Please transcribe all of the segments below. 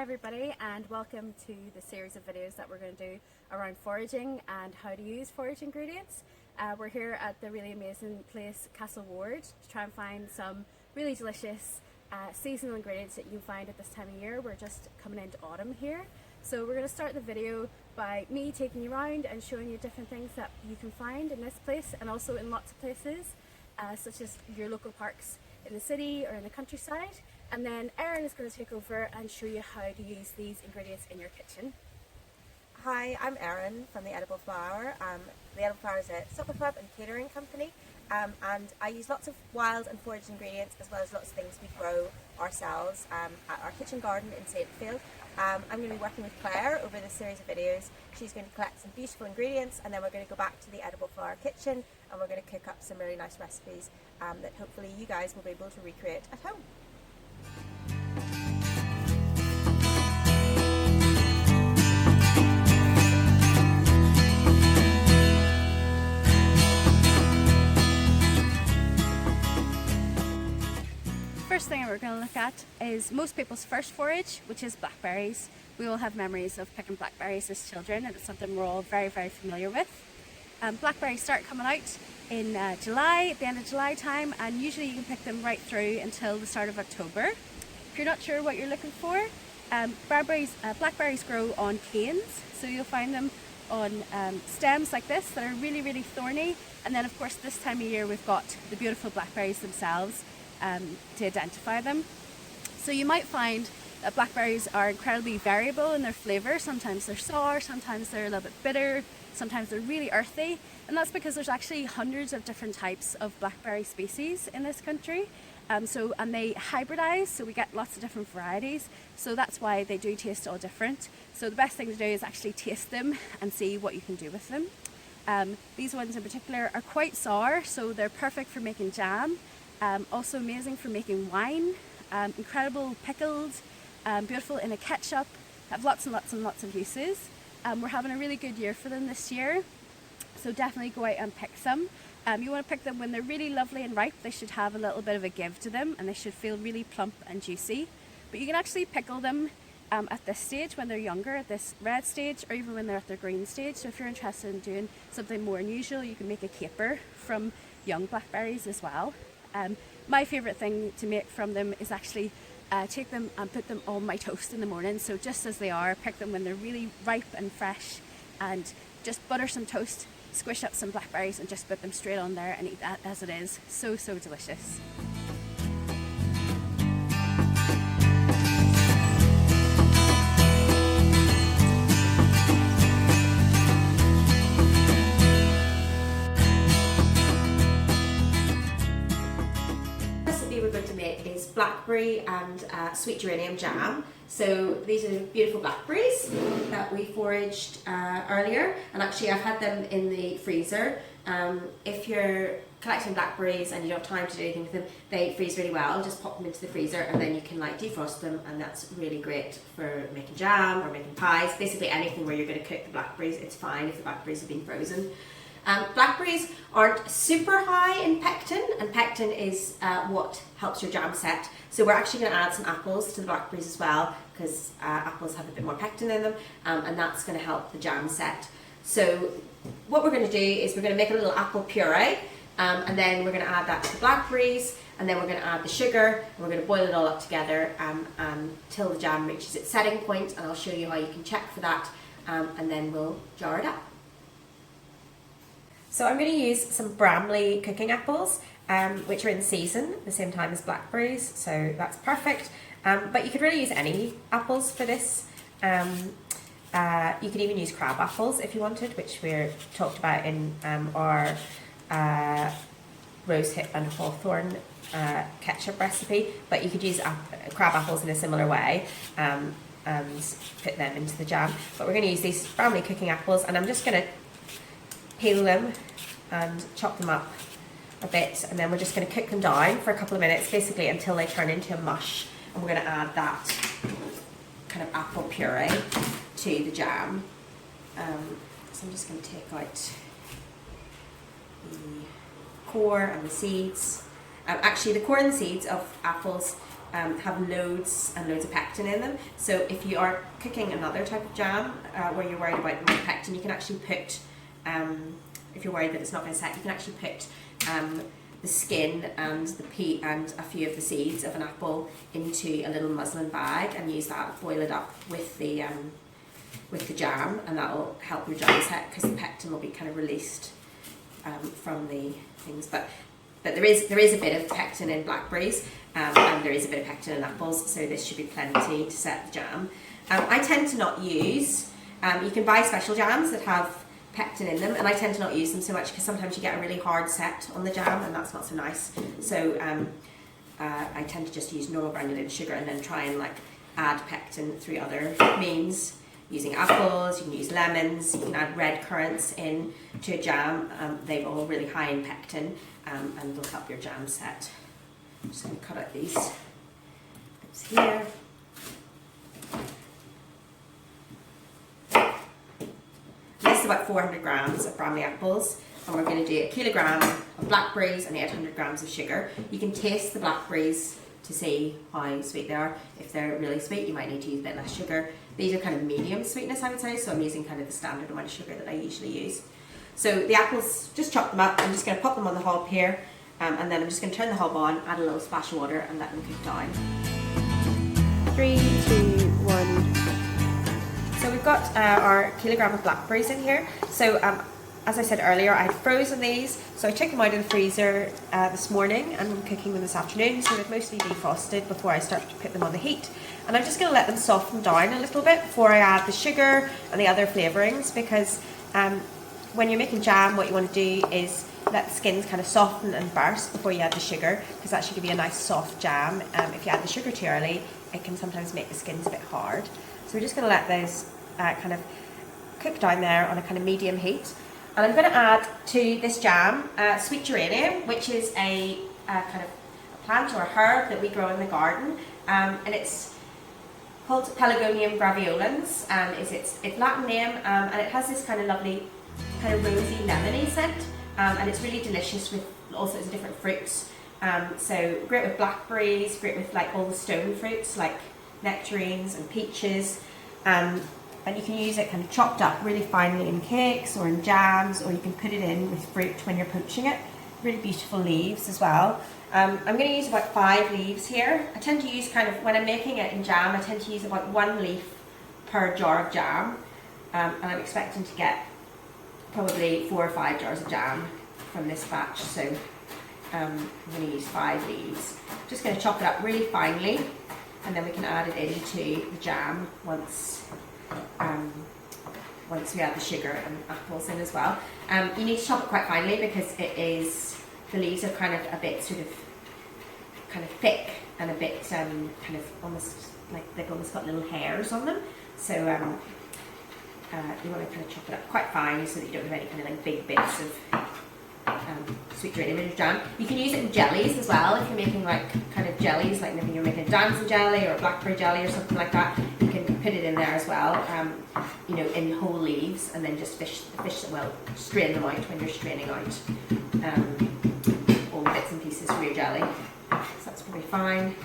Hi everybody, and welcome to the series of videos that we're going to do around foraging and how to use forage ingredients. We're here at the really amazing place Castle Ward to try and find some really delicious seasonal ingredients that you can find at this time of year. We're just coming into autumn here. So we're going to start the video by me taking you around and showing you different things that you can find in this place and also in lots of places, such as your local parks in the city or in the countryside. And then Erin is going to take over and show you how to use these ingredients in your kitchen. Hi, I'm Erin from the Edible Flower. The Edible Flower is a supper club and catering company, and I use lots of wild and foraged ingredients as well as lots of things we grow ourselves at our kitchen garden in Saintfield. I'm going to be working with Claire over this series of videos. She's going to collect some beautiful ingredients, and then we're going to go back to the Edible Flower kitchen and we're going to cook up some really nice recipes that hopefully you guys will be able to recreate at home. First thing we're going to look at is most people's first forage, which is blackberries. We all have memories of picking blackberries as children, and it's something we're all very familiar with. Blackberries start coming out in July, at the end of July time, and usually you can pick them right through until the start of October. If you're not sure what you're looking for, blackberries grow on canes, so you'll find them on stems like this that are really thorny, and then of course this time of year we've got the beautiful blackberries themselves to identify them. So you might find that blackberries are incredibly variable in their flavour. Sometimes they're sour, sometimes they're a little bit bitter, sometimes they're really earthy, and that's because there's actually hundreds of different types of blackberry species in this country. And they hybridize, so we get lots of different varieties, so that's why they do taste all different. So the best thing to do is actually taste them and see what you can do with them. These ones in particular are quite sour, so they're perfect for making jam, also amazing for making wine, incredible pickled, beautiful in a ketchup, have lots and lots of uses. We're having a really good year for them this year, so definitely go out and pick some. You want to pick them when they're really lovely and ripe. They should have a little bit of a give to them and they should feel really plump and juicy. But you can actually pickle them at this stage when they're younger, at this red stage, or even when they're at their green stage. So if you're interested in doing something more unusual, you can make a caper from young blackberries as well. My favourite thing to make from them is actually take them and put them on my toast in the morning. So just as they are, pick them when they're really ripe and fresh, and just butter some toast, squish up some blackberries and just put them straight on there and eat that as it is. So delicious. We're going to make is blackberry and sweet geranium jam. So these are beautiful blackberries that we foraged earlier, and actually I've had them in the freezer. If you're collecting blackberries and you don't have time to do anything with them, they freeze really well. Just pop them into the freezer and then you can defrost them, and that's really great for making jam or making pies. Basically anything where you're going to cook the blackberries, it's fine if the blackberries have been frozen. Blackberries aren't super high in pectin, and pectin is what helps your jam set. So we're actually going to add some apples to the blackberries as well, because apples have a bit more pectin in them, and that's going to help the jam set. So what we're going to do is we're going to make a little apple puree, and then we're going to add that to the blackberries, and then we're going to add the sugar, and we're going to boil it all up together until the jam reaches its setting point, and I'll show you how you can check for that, and then we'll jar it up. So I'm going to use some Bramley cooking apples, which are in season at the same time as blackberries, so that's perfect. But you could really use any apples for this. You could even use crab apples if you wanted, which we're talked about in our rosehip and hawthorn ketchup recipe. But you could use crab apples in a similar way and put them into the jam. But we're going to use these Bramley cooking apples, and I'm just going to peel them and chop them up a bit, and then we're just going to cook them down for a couple of minutes, basically until they turn into a mush, and we're going to add that kind of apple puree to the jam. So I'm just going to take out the core and the seeds. Actually the core and the seeds of apples have loads and loads of pectin in them. So if you are cooking another type of jam where you're worried about the pectin, you can actually put, if you're worried that it's not going to set, you can actually put the skin and the pea and a few of the seeds of an apple into a little muslin bag and use that, boil it up with the jam, and that will help your jam set because the pectin will be kind of released from the things. But there is a bit of pectin in blackberries, and there is a bit of pectin in apples, so this should be plenty to set the jam. I tend to not use, you can buy special jams that have pectin in them, and I tend to not use them so much because sometimes you get a really hard set on the jam and that's not so nice. So I tend to just use normal granulated sugar and then try and like add pectin through other means, using apples, you can use lemons, you can add red currants in to a jam. They're all really high in pectin, and they'll help your jam set. I'm just going to cut out these bits here. This is about 400 grams of Bramley apples, and we're going to do a kilogram of blackberries and 800 grams of sugar. You can taste the blackberries to see how sweet they are. If they're really sweet, you might need to use a bit less sugar. These are kind of medium sweetness, I would say, so I'm using kind of the standard amount of sugar that I usually use. So the apples, just chop them up. I'm just going to pop them on the hob here, and then I'm just going to turn the hob on, add a little splash of water, and let them cook down. 3, 2, 1. So we've got our kilogram of blackberries in here. So as I said earlier, I had frozen these, so I took them out of the freezer this morning and I'm cooking them this afternoon, so they've mostly defrosted before I start to put them on the heat. And I'm just going to let them soften down a little bit before I add the sugar and the other flavourings, because when you're making jam, what you want to do is let the skins kind of soften and burst before you add the sugar, because that should give you a nice soft jam. If you add the sugar too early, it can sometimes make the skins a bit hard. So we're just going to let those kind of cook down there on a kind of medium heat. And I'm going to add to this jam sweet geranium, which is a kind of a plant or a herb that we grow in the garden, and it's called Pelargonium graveolens, and is its Latin name, and it has this kind of lovely, kind of rosy lemony scent, and it's really delicious with all sorts of different fruits. So great with blackberries, great with like all the stone fruits like nectarines and peaches. And you can use it kind of chopped up really finely in cakes or in jams, or you can put it in with fruit when you're poaching it. Really beautiful leaves as well. I'm going to use about 5 leaves here. I tend to use kind of, when I'm making it in jam, I tend to use about 1 leaf per jar of jam. And I'm expecting to get probably 4 or 5 jars of jam from this batch. So I'm going to use 5 leaves. Just going to chop it up really finely, and then we can add it into the jam once we add the sugar and apples in as well. You need to chop it quite finely because the leaves are kind of a bit sort of kind of thick and a bit kind of almost like they've almost got little hairs on them. So you want to kind of chop it up quite fine so that you don't have any kind of like big bits of sweet geranium in your jam. You can use it in jellies as well if you're making like kind of jellies, like maybe you're making a damson jelly or a blackberry jelly or something like that. You can put it in there as well, you know, in whole leaves, and then just fish them well, strain them out when you're straining out all the bits and pieces for your jelly. So that's probably fine.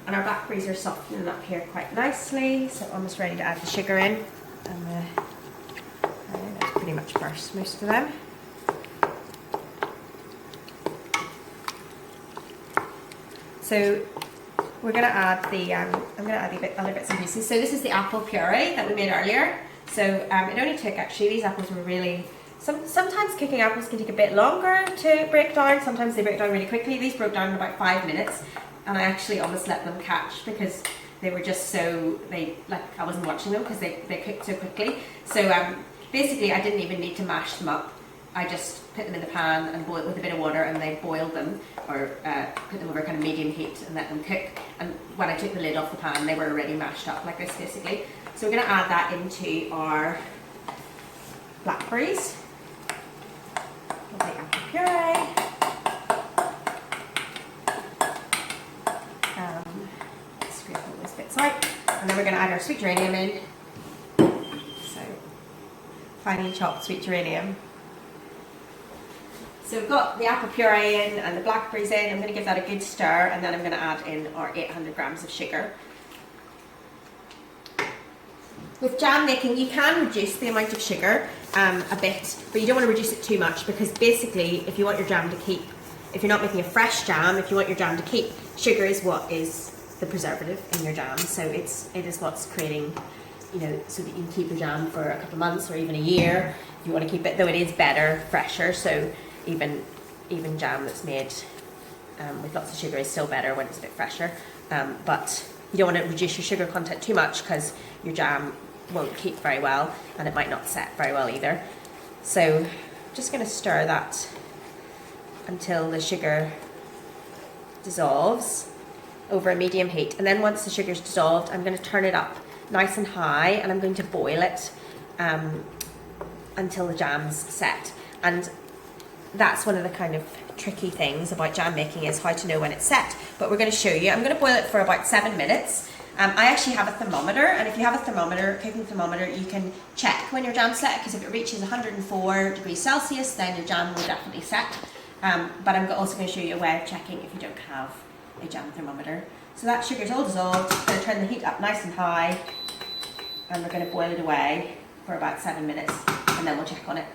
And our blackberries are softening up here quite nicely, so almost ready to add the sugar in. And that's pretty much burst most of them. So we're going to add the, I'm going to add the other bits and pieces. So this is the apple puree that we made earlier. So it only took, actually, these apples were really, sometimes cooking apples can take a bit longer to break down. Sometimes they break down really quickly. These broke down in about 5 minutes, and I actually almost let them catch because they were just so, I wasn't watching them because they cooked so quickly. So basically I didn't even need to mash them up. I just put them in the pan and boiled with a bit of water, and they boiled them, or put them over kind of medium heat and let them cook. And when I took the lid off the pan, they were already mashed up like this basically. So we're going to add that into our blackberries. Lovely apple puree. Scrape all those bits out, and then we're going to add our sweet geranium in. So finely chopped sweet geranium. So we've got the apple puree in and the blackberries in. I'm going to give that a good stir, and then I'm going to add in our 800 grams of sugar. With jam making, you can reduce the amount of sugar a bit, but you don't want to reduce it too much, because basically if you want your jam to keep, if you're not making a fresh jam, if you want your jam to keep, sugar is what is the preservative in your jam. So it is what's creating, you know, so that you can keep your jam for a couple of months or even a year if you want to keep it, though it is better, fresher. So even jam that's made with lots of sugar is still better when it's a bit fresher. But you don't want to reduce your sugar content too much, because your jam won't keep very well and it might not set very well either. So just going to stir that until the sugar dissolves over a medium heat, and then once the sugar's dissolved, I'm going to turn it up nice and high, and I'm going to boil it until the jam's set. And that's one of the kind of tricky things about jam making, is how to know when it's set. But we're going to show you. I'm going to boil it for about 7 minutes. I actually have a thermometer, and if you have a thermometer, cooking thermometer, you can check when your jam's set, because if it reaches 104 degrees Celsius, then your jam will definitely set. But I'm also going to show you a way of checking if you don't have a jam thermometer. So that sugar's all dissolved. I'm going to turn the heat up nice and high, and we're going to boil it away for about 7 minutes, and then we'll check on it.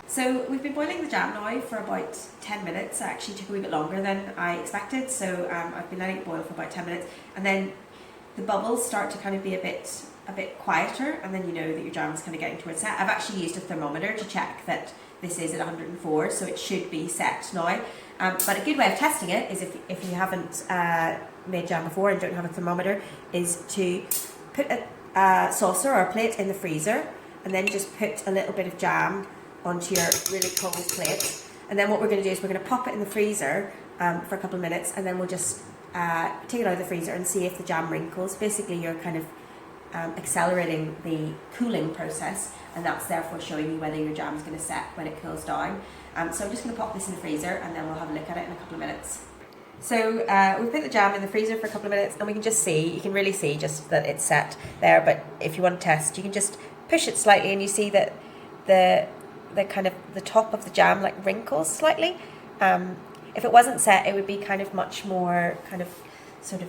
So we've been boiling the jam now for about 10 minutes. It actually took a wee bit longer than I expected, so I've been letting it boil for about 10 minutes, and then the bubbles start to kind of be a bit quieter, and then you know that your jam is kind of getting towards set. I've actually used a thermometer to check that this is at 104, so it should be set now. But a good way of testing it is, if you haven't made jam before and don't have a thermometer, is to put a saucer or a plate in the freezer, and then just put a little bit of jam onto your really cold plate. And then what we're going to do is we're going to pop it in the freezer for a couple of minutes, and then we'll just take it out of the freezer and see if the jam wrinkles. Basically, you're kind of accelerating the cooling process, and that's therefore showing you whether your jam is going to set when it cools down. So I'm just going to pop this in the freezer, and then we'll have a look at it in a couple of minutes. So we put the jam in the freezer for a couple of minutes, and we can just see, you can really see just that it's set there. But if you want to test, you can just push it slightly, and you see that the kind of the top of the jam like wrinkles slightly. If it wasn't set, it would be kind of much more kind of sort of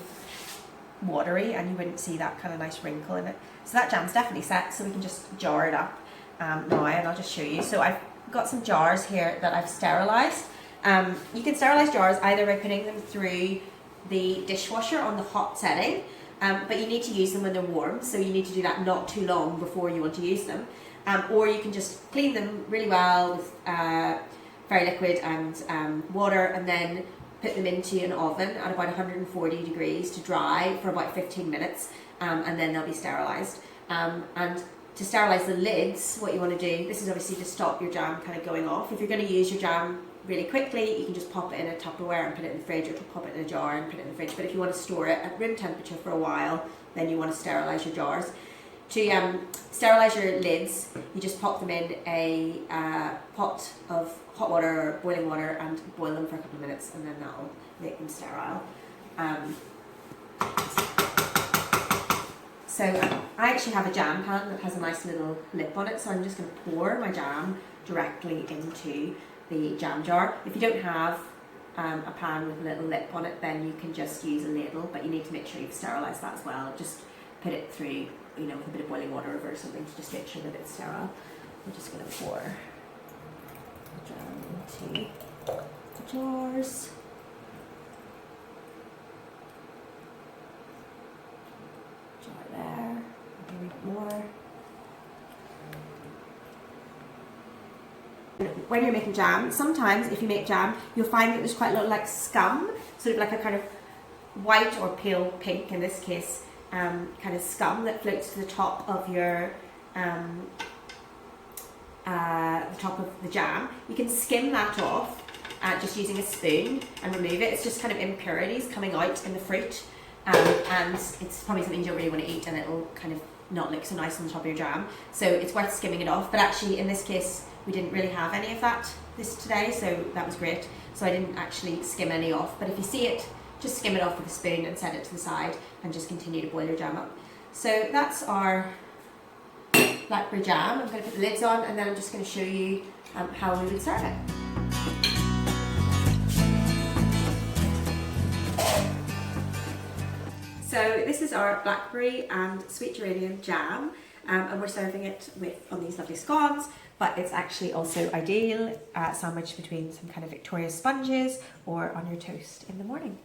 watery, and you wouldn't see that kind of nice wrinkle in it. So that jam's definitely set, so we can just jar it up now, and I'll just show you. So I've got some jars here that I've sterilised. You can sterilise jars either by putting them through the dishwasher on the hot setting, but you need to use them when they're warm, so you need to do that not too long before you want to use them. Or you can just clean them really well with very liquid and water, and then put them into an oven at about 140 degrees to dry for about 15 minutes, and then they'll be sterilised. And to sterilise the lids, what you want to do, this is obviously to stop your jam kind of going off. If you're going to use your jam really quickly, you can just pop it in a Tupperware and put it in the fridge, or pop it in a jar and put it in the fridge. But if you want to store it at room temperature for a while, then you want to sterilise your jars. To sterilise your lids, you just pop them in a pot of hot water or boiling water and boil them for a couple of minutes, and then that'll make them sterile. So I actually have a jam pan that has a nice little lip on it, so I'm just going to pour my jam directly into the jam jar. If you don't have a pan with a little lip on it, then you can just use a ladle, but you need to make sure you've sterilised that as well. Just put it through, you know, with a bit of boiling water over or something to just make sure that it's sterile. I'm just going to pour the jam into the jars. Jar there, a little bit more. When you're making jam, sometimes if you make jam, you'll find that there's quite a lot of like scum, sort of like a kind of white or pale pink in this case, kind of scum that floats to the top of your the top of the jam. You can skim that off just using a spoon and remove it. It's just kind of impurities coming out in the fruit, and it's probably something you don't really want to eat, and it'll kind of not look so nice on the top of your jam. So it's worth skimming it off. But actually, in this case, we didn't really have any of that today, so that was great. So I didn't actually skim any off. But if you see it, just skim it off with a spoon and set it to the side, and just continue to boil your jam up. So that's our blackberry jam. I'm going to put the lids on, and then I'm just going to show you how we would serve it. So this is our blackberry and sweet geranium jam, and we're serving it on these lovely scones, but it's actually also ideal sandwiched between some kind of Victoria sponges or on your toast in the morning.